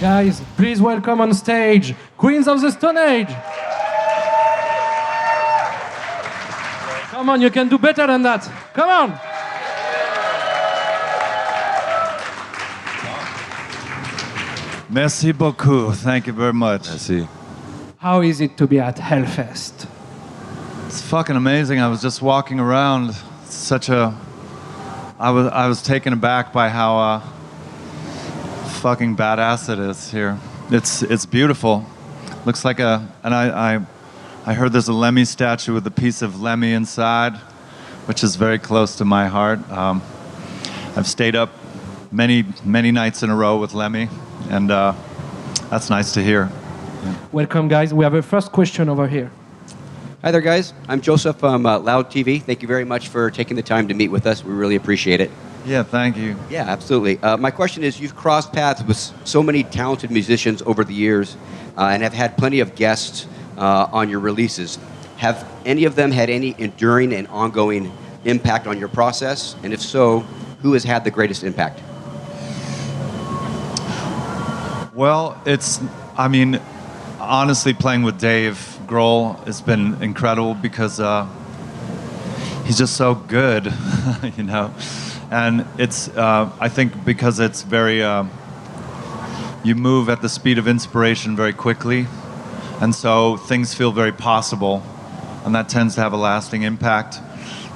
Guys, please welcome on stage, Queens of the Stone Age. Come on, you can do better than that. Come on. Merci beaucoup. Thank you very much. Merci. How is it to be at Hellfest? It's fucking amazing. I was just walking around. I was taken aback by how fucking badass it is here. It's beautiful. Looks like I heard there's a Lemmy statue with a piece of Lemmy inside, which is very close to my heart. I've stayed up many nights in a row with Lemmy, and that's nice to hear. Yeah. Welcome, guys. We have a first question over here. Hi there, guys. I'm Joseph from Loud TV. Thank you very much for taking the time to meet with us. We really appreciate it. Yeah, thank you. Yeah, absolutely. My question is, you've crossed paths with so many talented musicians over the years and have had plenty of guests on your releases. Have any of them had any enduring and ongoing impact on your process? And if so, who has had the greatest impact? Well, honestly, playing with Dave Grohl has been incredible because he's just so good, you know. And it's, I think because it's very, you move at the speed of inspiration very quickly, and so things feel very possible, and that tends to have a lasting impact.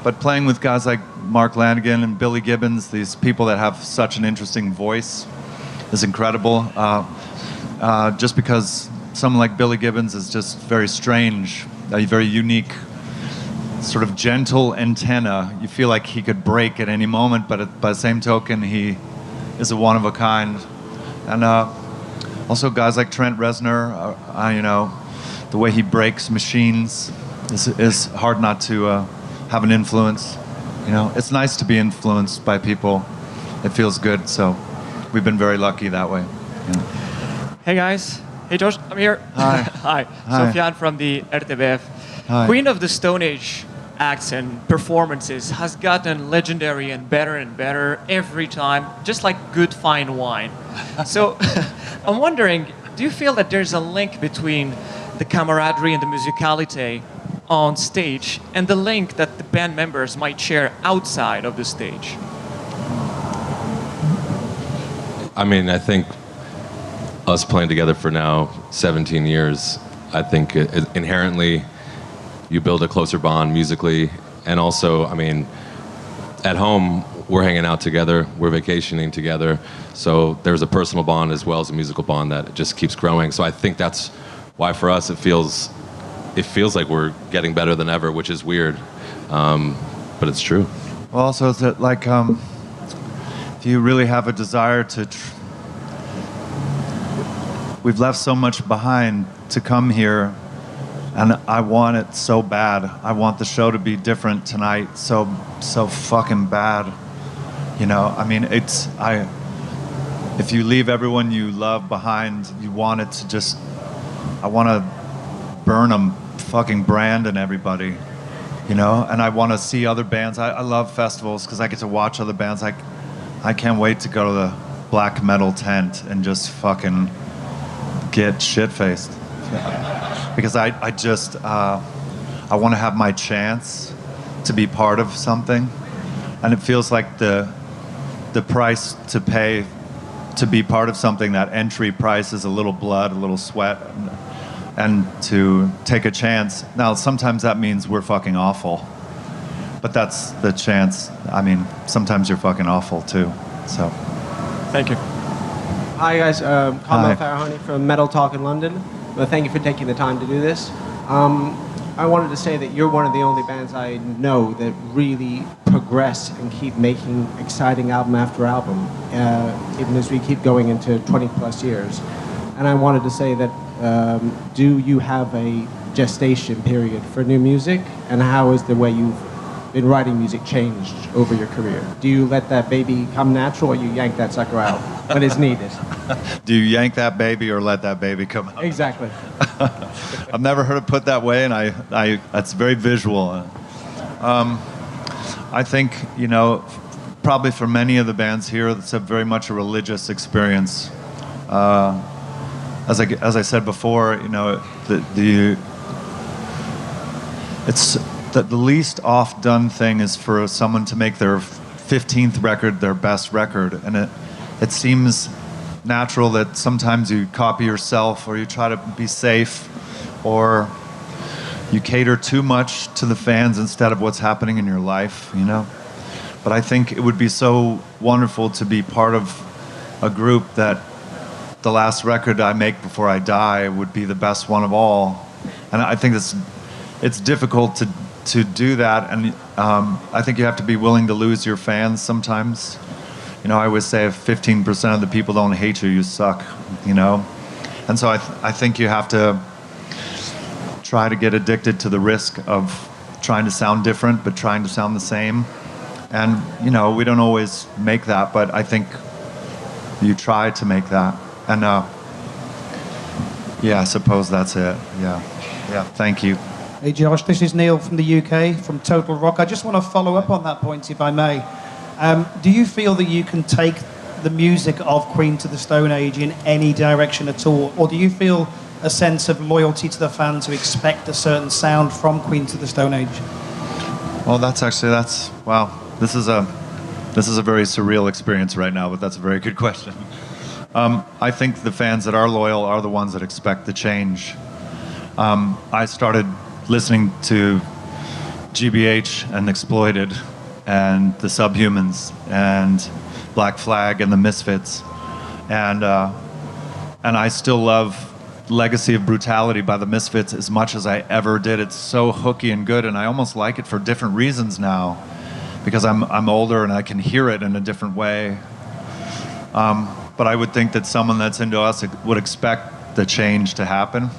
But playing with guys like Mark Lanigan and Billy Gibbons, these people that have such an interesting voice, is incredible. Just because someone like Billy Gibbons is just very strange, a very unique, sort of gentle antenna. You feel like he could break at any moment, but by the same token, he is a one-of-a-kind. And also guys like Trent Reznor, you know, the way he breaks machines is hard not to have an influence. You know, it's nice to be influenced by people. It feels good, so we've been very lucky that way. Yeah. Hey guys. Hey Josh, I'm here. Hi. Hi. Sofian from the RTBF. Hi. Queen of the Stone Age acts and performances has gotten legendary and better every time, just like good fine wine. So I'm wondering, do you feel that there's a link between the camaraderie and the musicality on stage and the link that the band members might share outside of the stage? I mean, I think us playing together for now 17 years, I think inherently you build a closer bond musically. And also, I mean, at home, we're hanging out together, we're vacationing together. So there's a personal bond as well as a musical bond that just keeps growing. So I think that's why for us it feels like we're getting better than ever, which is weird, but it's true. Well, also, is it like, if you really have a desire to, we've left so much behind to come here, and I want it so bad. I want the show to be different tonight, so fucking bad. You know, I mean, if you leave everyone you love behind, you want it to just, I want to burn them, fucking Brand and everybody, you know? And I want to see other bands. I love festivals because I get to watch other bands. I can't wait to go to the black metal tent and just fucking get shit-faced. Because I want to have my chance to be part of something. And it feels like the price to pay to be part of something, that entry price is a little blood, a little sweat, and to take a chance. Now, sometimes that means we're fucking awful, but that's the chance. I mean, sometimes you're fucking awful too, so. Thank you. Hi guys, Carmel Farahani from Metal Talk in London. Well, thank you for taking the time to do this. I wanted to say that you're one of the only bands I know that really progress and keep making exciting album after album, even as we keep going into 20 plus years. And I wanted to say that, do you have a gestation period for new music? And how is the way you've been writing music changed over your career? Do you let that baby come natural, or you yank that sucker out when it's needed? Do you yank that baby or let that baby come out? Exactly. I've never heard it put that way, and that's very visual. I think, probably for many of the bands here, it's very much a religious experience. As I said before, the least oft done thing is for someone to make their 15th record their best record, and it seems natural that sometimes you copy yourself, or you try to be safe, or you cater too much to the fans instead of what's happening in your life, But I think it would be so wonderful to be part of a group that the last record I make before I die would be the best one of all. And I think it's difficult to do that, and I think you have to be willing to lose your fans sometimes. I always say if 15% of the people don't hate you, you suck, And so I think you have to try to get addicted to the risk of trying to sound different, but trying to sound the same. And, we don't always make that, but I think you try to make that. And, I suppose that's it. Yeah, thank you. Hey Josh, this is Neil from the UK, from Total Rock. I just want to follow up on that point, if I may. Do you feel that you can take the music of Queen to the Stone Age in any direction at all? Or do you feel a sense of loyalty to the fans who expect a certain sound from Queen to the Stone Age? Well, wow. This is a very surreal experience right now, but that's a very good question. I think the fans that are loyal are the ones that expect the change. I started listening to GBH and Exploited and the Subhumans and Black Flag and the Misfits, and I still love Legacy of Brutality by the Misfits as much as I ever did. It's so hooky and good, and I almost like it for different reasons now, because I'm older and I can hear it in a different way. But I would think that someone that's into us would expect the change to happen,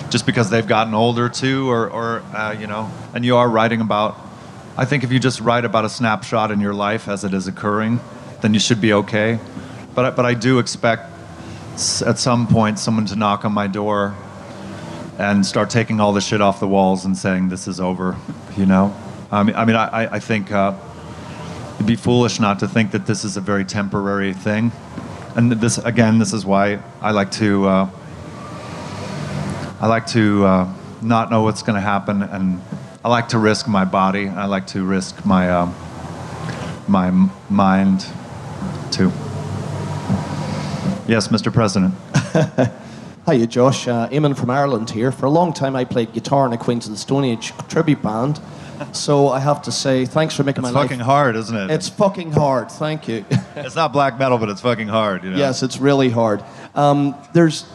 just because they've gotten older too, or and you are writing about. I think if you just write about a snapshot in your life as it is occurring, then you should be okay. But I do expect at some point someone to knock on my door and start taking all the shit off the walls and saying this is over. I think it'd be foolish not to think that this is a very temporary thing. And this is why I like to not know what's going to happen, and I like to risk my body. I like to risk my my mind too. Yes, Mr. President. Hiya, Josh. Eamon from Ireland here. For a long time, I played guitar in a Queens of the Stone Age tribute band. So I have to say, thanks for making my life. It's fucking hard, isn't it? It's fucking hard. Thank you. It's not black metal, but it's fucking hard. Yes, it's really hard. There's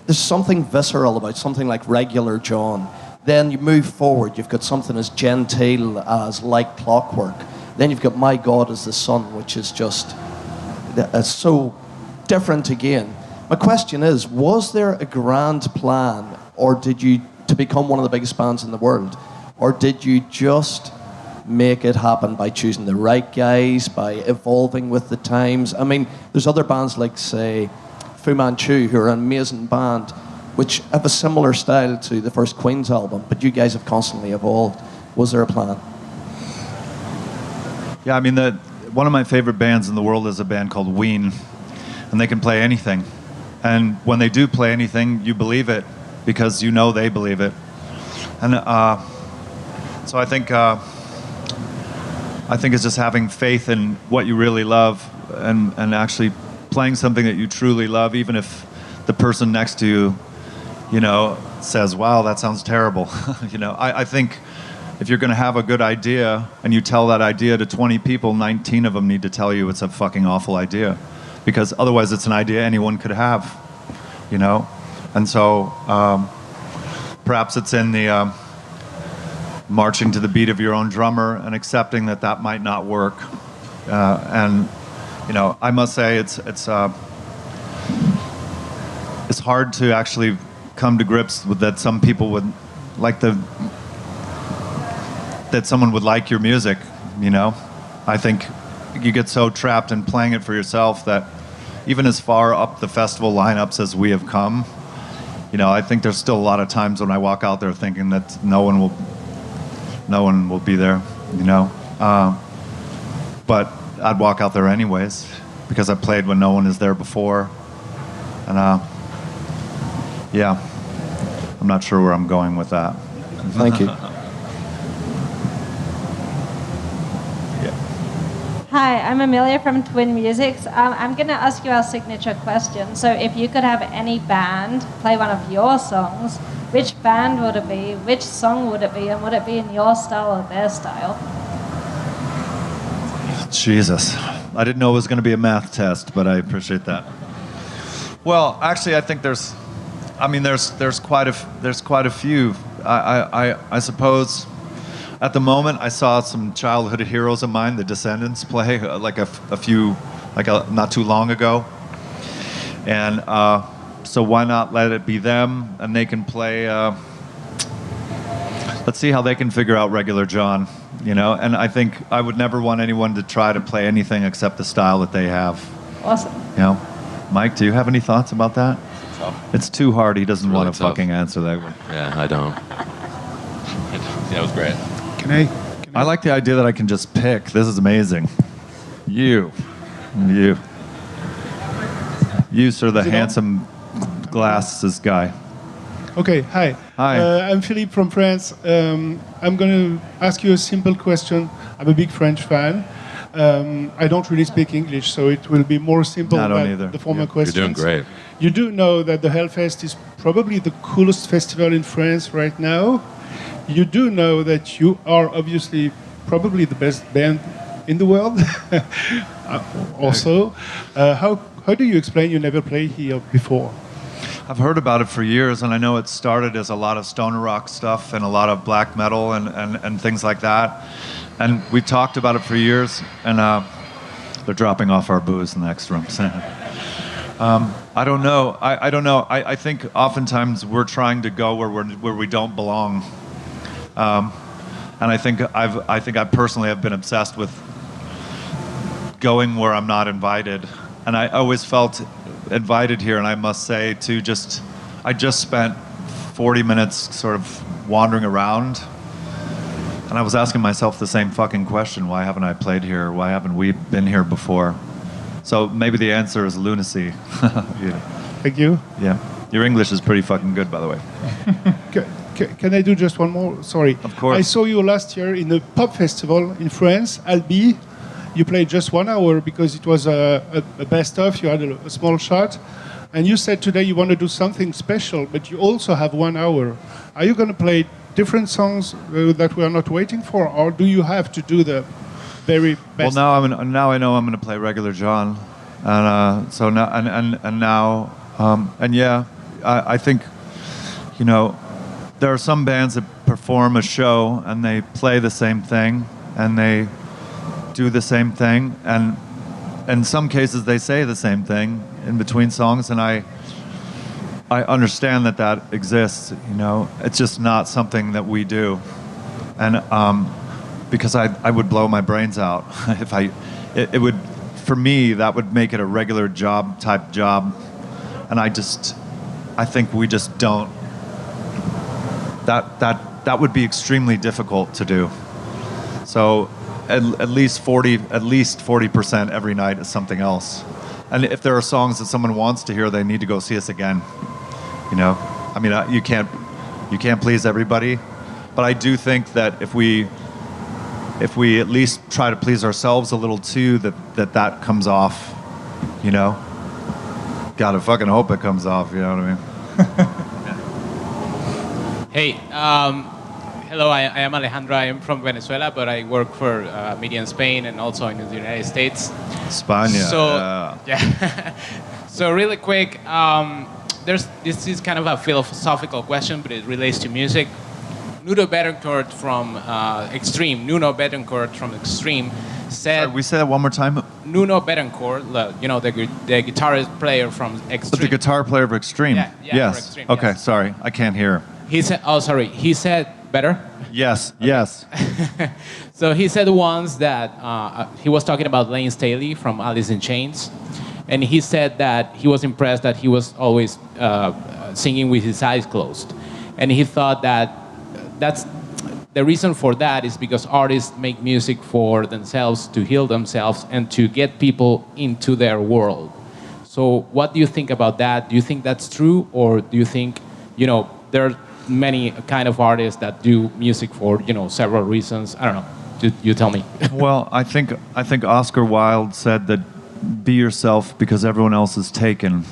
something visceral about something like Regular John. Then you move forward. You've got something as genteel as Like Clockwork. Then you've got My God is the Sun, which is just so different again. My question is, was there a grand plan, or did you to become one of the biggest bands in the world? Or did you just make it happen by choosing the right guys, by evolving with the times? I mean, there's other bands like, say, Fu Manchu, who are an amazing band, which have a similar style to the first Queen's album, but you guys have constantly evolved. Was there a plan? Yeah, I mean, one of my favorite bands in the world is a band called Ween, and they can play anything. And when they do play anything, you believe it because you know they believe it. And so I think it's just having faith in what you really love, and actually playing something that you truly love, even if the person next to you, says, "Wow, that sounds terrible." I think if you're going to have a good idea and you tell that idea to 20 people, 19 of them need to tell you it's a fucking awful idea, because otherwise it's an idea anyone could have, And so perhaps it's in the marching to the beat of your own drummer and accepting that that might not work. And I must say it's hard to actually come to grips with that. Some people would like that someone would like your music. I think you get so trapped in playing it for yourself that even as far up the festival lineups as we have come, I think there's still a lot of times when I walk out there thinking that no one will be there, but I'd walk out there anyways because I played when no one is there before, and I'm not sure where I'm going with that. Thank you. Hi, I'm Amelia from Twin Musics. I'm going to ask you our signature question. So if you could have any band play one of your songs, which band would it be, which song would it be, and would it be in your style or their style? Jesus. I didn't know it was going to be a math test, but I appreciate that. Well, actually, I think there's quite a few. I suppose at the moment I saw some childhood heroes of mine, the Descendants, play not too long ago, and so why not let it be them, and they can play. Let's see how they can figure out Regular John, And I think I would never want anyone to try to play anything except the style that they have. Awesome. Mike, do you have any thoughts about that? It's too hard. He doesn't really want to tough. fucking answer that one. Yeah, I don't. That was great. I like the idea that I can just pick. This is amazing. You, sir, the handsome glasses guy. Okay, hi. Hi. I'm Philippe from France. I'm going to ask you a simple question. I'm a big French fan. I don't really speak English, so it will be more simple I don't than either. the former You're questions. You're doing great. You do know that the Hellfest is probably the coolest festival in France right now. You do know that you are obviously probably the best band in the world. Also, how do you explain you never played here before? I've heard about it for years, and I know it started as a lot of stoner rock stuff and a lot of black metal and things like that. And we've talked about it for years, and they're dropping off our booze in the next room. I don't know. I don't know. I think oftentimes we're trying to go where we don't belong. And I think I personally have been obsessed with going where I'm not invited. And I always felt invited here, and I must say, I just spent 40 minutes sort of wandering around, and I was asking myself the same fucking question: why haven't I played here? Why haven't we been here before? So maybe the answer is lunacy. Yeah. Thank you. Yeah. Your English is pretty fucking good, by the way. Can I do just one more? Sorry. Of course. I saw you last year in a pop festival in France, Albi. You played just 1 hour because it was a best of. You had a small shot. And you said today you want to do something special, but you also have 1 hour. Are you going to play different songs that we are not waiting for, or do you have to do the very best? Well, now I know I'm going to play Regular John, and so now and now and yeah, I think there are some bands that perform a show and they play the same thing and they do the same thing, and in some cases they say the same thing in between songs, and I understand that exists. It's just not something that we do, and because I would blow my brains out if it would, for me, that would make it a regular type job, and I think we just don't. That would be extremely difficult to do. So at least 40% every night is something else. And if there are songs that someone wants to hear, they need to go see us again. I mean, you can't please everybody, but I do think that if we at least try to please ourselves a little too, that comes off. Gotta fucking hope it comes off. You know what I mean? Hey, hello, I am Alejandra. I am from Venezuela, but I work for media in Spain and also in the United States. España. So, yeah. So really quick, this is kind of a philosophical question, but it relates to music. Nuno Bettencourt from Extreme. Nuno Bettencourt from Extreme said. We say that one more time. Nuno Bettencourt, the guitarist player from Extreme. The guitar player of Extreme. Yeah, yes. for Extreme, Okay, yes. sorry, I can't hear. He said, oh, sorry. He said, better? Yes, yes. So he said once that he was talking about Lane Staley from Alice in Chains, and he said that he was impressed that he was always singing with his eyes closed, and he thought that that's the reason for that is because artists make music for themselves to heal themselves and to get people into their world. So what do you think about that? Do you think that's true, or do you think there are many kind of artists that do music for several reasons? I don't know. You tell me. Well, I think Oscar Wilde said that be yourself because everyone else is taken.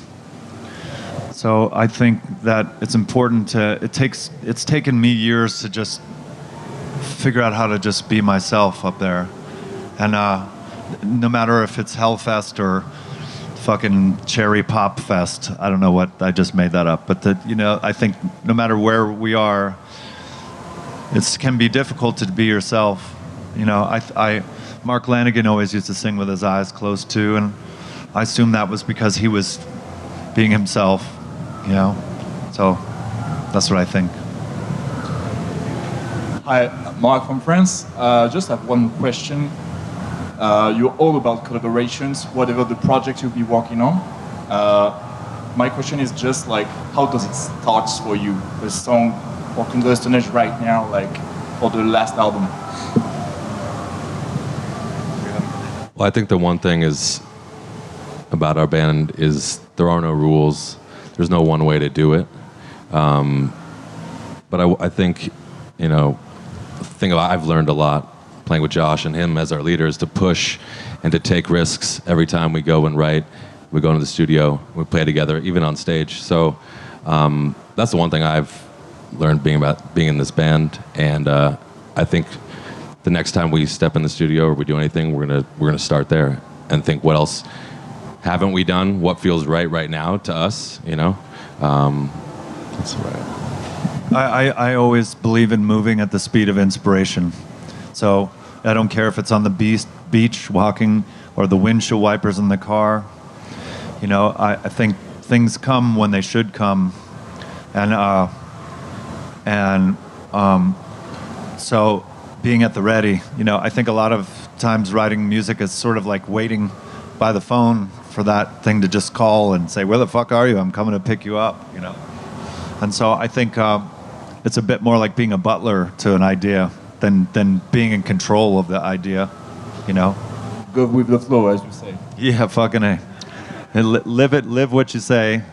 So I think that it's important to. It's taken me years to just figure out how to just be myself up there, and no matter if it's Hellfest or fucking Cherry Pop Fest. I don't know what, I just made that up. But I think no matter where we are, it can be difficult to be yourself. Mark Lanigan always used to sing with his eyes closed too, and I assume that was because he was being himself, So that's what I think. Hi, Mark from France. Just have one question. You're all about collaborations, whatever the project you'll be working on. My question is just like, how does it start for you? The song for Queen of the Stone Age right now, like for the last album. Well, I think the one thing is about our band is there are no rules. There's no one way to do it. But I think, I've learned a lot playing with Josh and him as our leaders to push and to take risks every time we go and write. We go into the studio, we play together, even on stage. So that's the one thing I've learned being in this band. And I think the next time we step in the studio or we do anything, we're gonna start there and think, what else haven't we done? What feels right now to us? That's right. I always believe in moving at the speed of inspiration. So I don't care if it's on the beach walking or the windshield wipers in the car. I think things come when they should come, so being at the ready. I think a lot of times writing music is sort of like waiting by the phone for that thing to just call and say, "Where the fuck are you? I'm coming to pick you up." And so I think it's a bit more like being a butler to an idea than being in control of the idea, Go with the flow, as you say. Yeah, fucking A. And live what you say,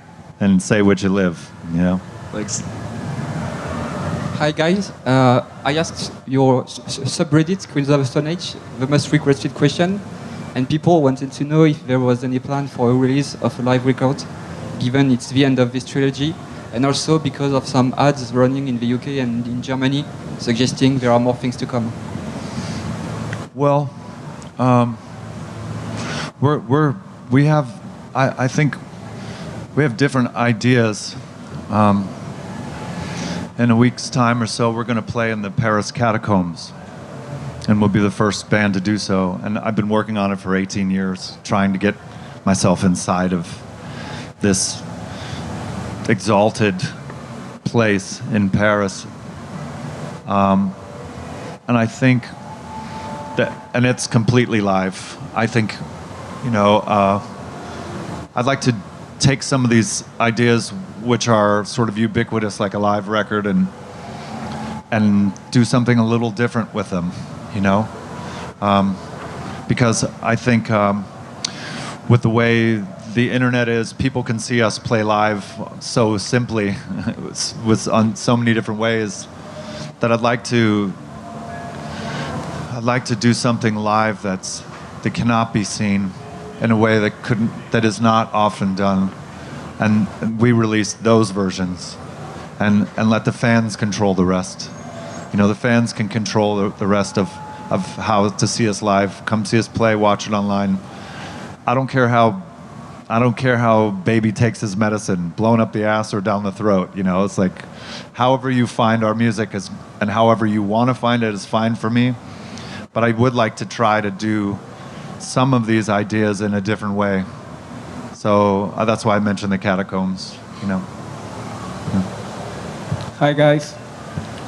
and say what you live, Thanks. Hi guys, I asked your subreddit, Queens of the Stone Age, the most requested question, and people wanted to know if there was any plan for a release of a live record, given it's the end of this trilogy, and also because of some ads running in the UK and in Germany, suggesting there are more things to come. Well, I think we have different ideas. In a week's time or so, we're going to play in the Paris catacombs, and we'll be the first band to do so. And I've been working on it for 18 years, trying to get myself inside of this exalted place in Paris. And I think that, and it's completely live. I think, I'd like to take some of these ideas which are sort of ubiquitous, like a live record, and do something a little different with them, because I think with the way the internet is, people can see us play live so simply, on so many different ways, that I'd like to do something live that cannot be seen in a way that is not often done, and we release those versions, and let the fans control the rest. The fans can control the rest of how to see us live. Come see us play, watch it online. I don't care how Baby takes his medicine, blown up the ass or down the throat. It's like, however you find our music and however you want to find it is fine for me. But I would like to try to do some of these ideas in a different way. So that's why I mentioned the catacombs, you know. Yeah. Hi guys.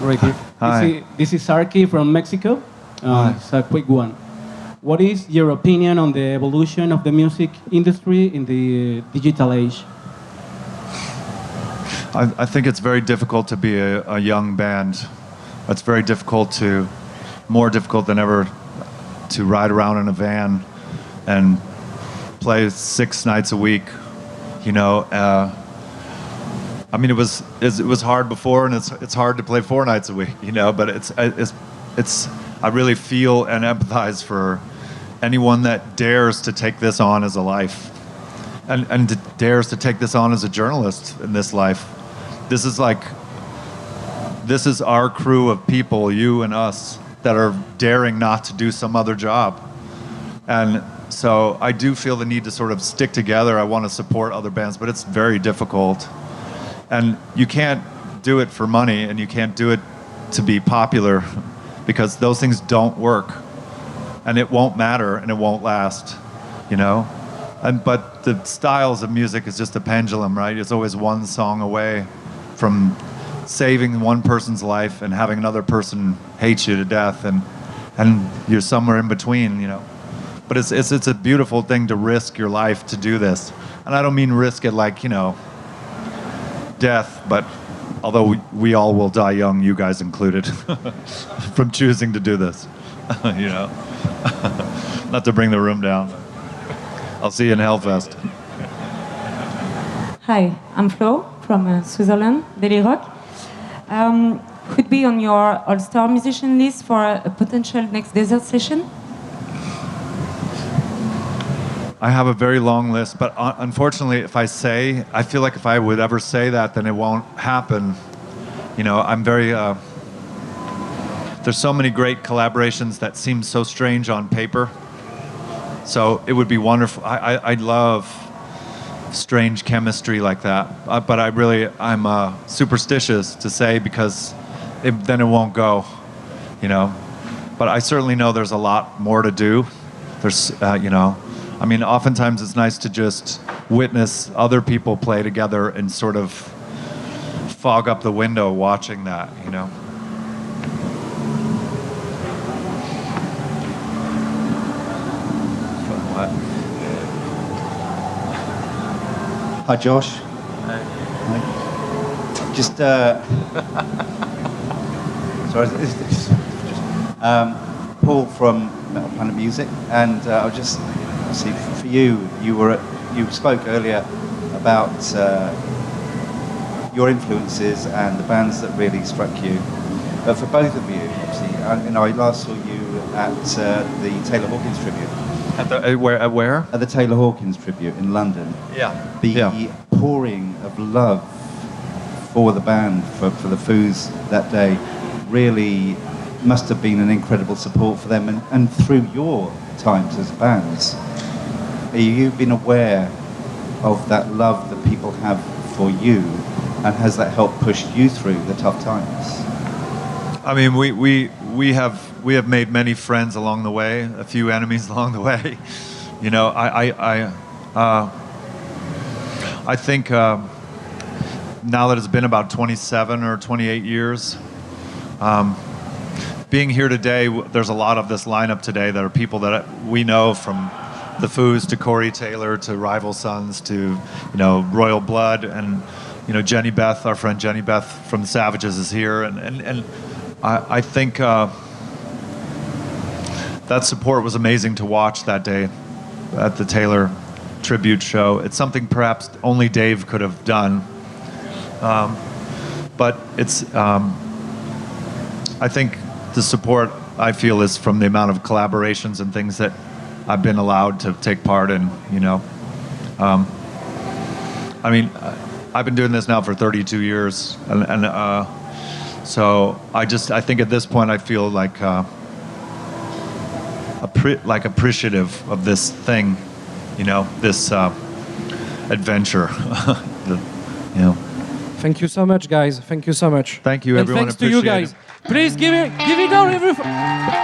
Right here. Hi. This is Sarki from Mexico. It's a quick one. What is your opinion on the evolution of the music industry in the digital age? I think it's very difficult to be a young band. It's very difficult more difficult than ever to ride around in a van and play 6 nights a week. You know, I mean, it was hard before, and it's hard to play 4 nights a week. You know, but it's I really feel and empathize for anyone that dares to take this on as a life, and dares to take this on as a journalist in this life. This is our crew of people, you and us, that are daring not to do some other job. And so I do feel the need to sort of stick together. I want to support other bands, but it's very difficult. And you can't do it for money, and you can't do it to be popular, because those things don't work. And it won't matter, and it won't last, you know? But the styles of music is just a pendulum, right? It's always one song away from saving one person's life and having another person hate you to death, and you're somewhere in between, you know. But it's a beautiful thing to risk your life to do this. And I don't mean risk it like, you know, death, but although we all will die young, you guys included, from choosing to do this, you know. Not to bring the room down. I'll see you in Hellfest. Hi, I'm Flo from Switzerland, Daily Rock. Could be on your all-star musician list for a potential next desert session? I have a very long list, but unfortunately, I feel like if I would ever say that, then it won't happen. You know, I'm very, there's so many great collaborations that seem so strange on paper. So it would be wonderful. I love strange chemistry like that, but I'm superstitious to say, because then it won't go, you know. But I certainly know there's a lot more to do. There's, you know, I mean, oftentimes it's nice to just witness other people play together and sort of fog up the window watching that, you know. Hi, Josh. Hi. Just, sorry, this Paul from Metal Planet Music, and I was just, see, for you, you spoke earlier about your influences and the bands that really struck you. But for both of you, obviously, I last saw you at the Taylor Hawkins tribute. At where? At the Taylor Hawkins tribute in London. Yeah. The pouring of love for the band, for the Foos that day, really must have been an incredible support for them, and through your times as bands. Have you been aware of that love that people have for you, and has that helped push you through the tough times? I mean, we have made many friends along the way, a few enemies along the way. You know, I think now that it's been about 27 or 28 years, being here today, there's a lot of this lineup today that are people that we know, from the Foos to Corey Taylor to Rival Sons to, you know, Royal Blood, and, you know, Jenny Beth, our friend Jenny Beth from the Savages is here, and I think that support was amazing to watch that day at the Taylor tribute show. It's something perhaps only Dave could have done, but it's I think the support I feel is from the amount of collaborations and things that I've been allowed to take part in, you know. I mean, I've been doing this now for 32 years, and so I think at this point I feel like appreciative of this thing, you know, this adventure. You know. Thank you so much, guys. Thank you so much. Thank you, and everyone. thanks to you guys. Please give it up, everyone.